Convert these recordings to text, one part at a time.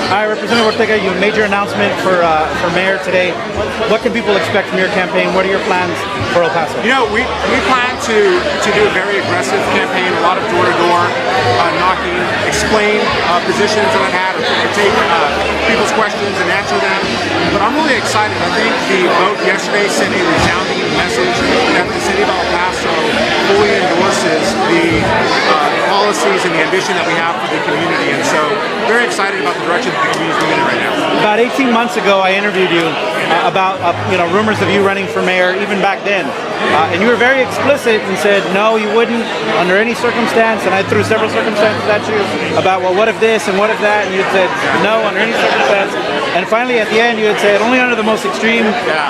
Hi, Representative Ortega, you made your announcement for mayor today. What can people expect from your campaign? What are your plans for El Paso? You know, we plan to do a very aggressive campaign, a lot of door-to-door knocking, explain positions that I've had, or take people's questions and answer them. But I'm really excited. I think the vote yesterday sent a resounding message that the city of El Paso fully endorses the policies and the ambition that we have for the community. And so, very excited about the direction that the community is moving in right now. About 18 months ago, I interviewed you about rumors of you running for mayor, even back then. And you were very explicit and said, no, you wouldn't under any circumstance. And I threw several circumstances at you about, well, what if this and what if that? And you said, no, under any circumstance. And finally, at the end, you had said, only under the most extreme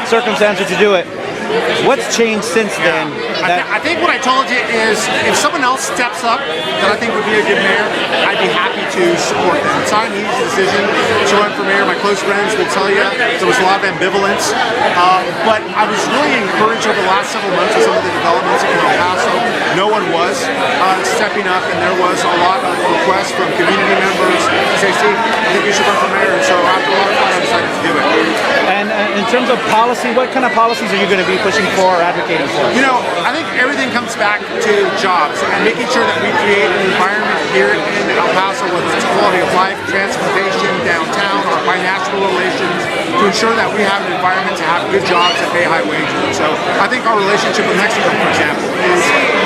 circumstance would you do it. What's changed since then? I think what I told you is, if someone else steps up that I think would be a good mayor, I'd be happy to support them. It's not an easy decision to run for mayor. My close friends will tell you there was a lot of ambivalence. But I was really encouraged over the last several months with some of the developments in El Paso. No one was stepping up, and there was a lot of requests from community members to say, Steve, I think you should run for mayor. And so after a lot of fun, I decided to do it. And in terms of policy, what kind of policies are you going to be pushing for or advocating for? You know, I think everything comes back to jobs and making sure that we create an environment here in El Paso, whether it's quality of life, transportation, downtown, or financial relations, to ensure that we have an environment to have good jobs that pay high wages. And so I think our relationship with Mexico, for example, is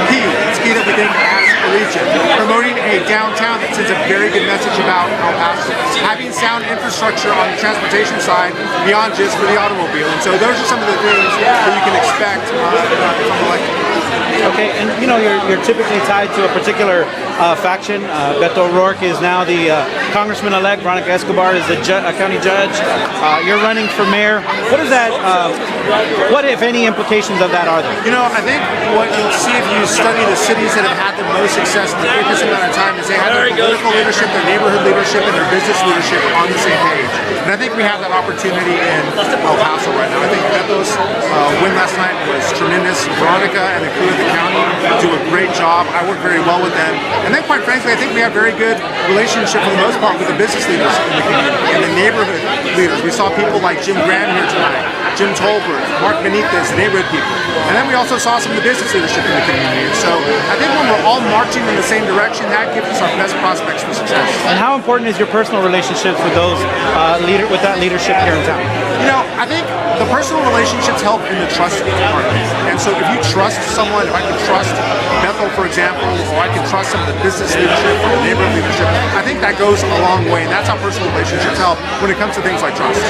key. It's key that we think as a region. Promoting a downtown that sends a very good message about El Paso. Having sound infrastructure on the transportation side beyond just for the automobile. And so those are some of the things that you can expect from elected. Okay, and you're typically tied to a particular faction. Beto O'Rourke is now the congressman-elect. Veronica Escobar is a county judge. You're running for mayor. What is that? What, if any, implications of that are there? You know, I think what you'll see if you study the cities that have had the most success in the quickest amount of time is they have their political leadership, their neighborhood leadership, and their business leadership on the same page. And I think we have that opportunity in El Paso right now. I think Beto's win last night was tremendous. Veronica and the crew of the county do a great job. I work very well with them. And then, quite frankly, I think we have very good relationship for the most part with the business leaders in the community and the neighborhood leaders. We saw people like Jim Graham here tonight, Jim Tolbert, Mark Benitez, the neighborhood people. And then we also saw some of the business leadership in the community. And so I think when we're all marching in the same direction, that gives us our best prospects for success. And how important is your personal relationships with those with that leadership here in town? You know, I think the personal relationships help in the trust part. And so if you trust someone, if I can trust Bethel, for example, or I can trust some of the business leadership or the neighborhood leadership, I think that goes a long way. And that's how personal relationships help when it comes to things like trust.